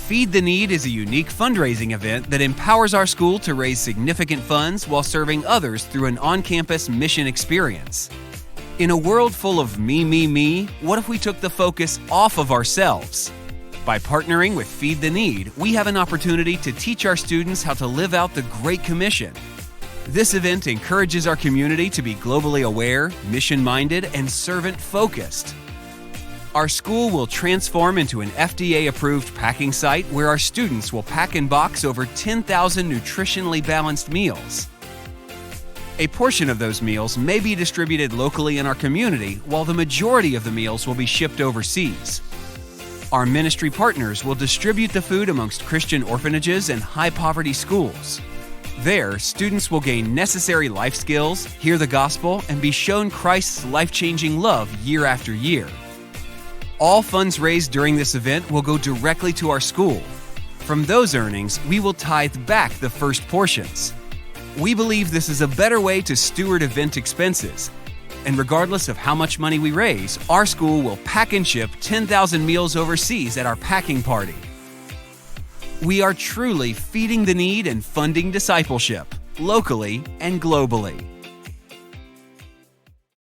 Feed the Need is a unique fundraising event that empowers our school to raise significant funds while serving others through an on-campus mission experience. In a world full of me, what if we took the focus off of ourselves? By partnering with Feed the Need, we have an opportunity to teach our students how to live out the Great Commission. This event encourages our community to be globally aware, mission-minded, and servant-focused. Our school will transform into an FDA-approved packing site where our students will pack and box over 10,000 nutritionally balanced meals. A portion of those meals may be distributed locally in our community, while the majority of the meals will be shipped overseas. Our ministry partners will distribute the food amongst Christian orphanages and high-poverty schools. There, students will gain necessary life skills, hear the gospel, and be shown Christ's life-changing love year after year. All funds raised during this event will go directly to our school. From those earnings, we will tithe back the first portions. We believe this is a better way to steward event expenses. And regardless of how much money we raise, our school will pack and ship 10,000 meals overseas at our packing party. We are truly feeding the need and funding discipleship, locally and globally.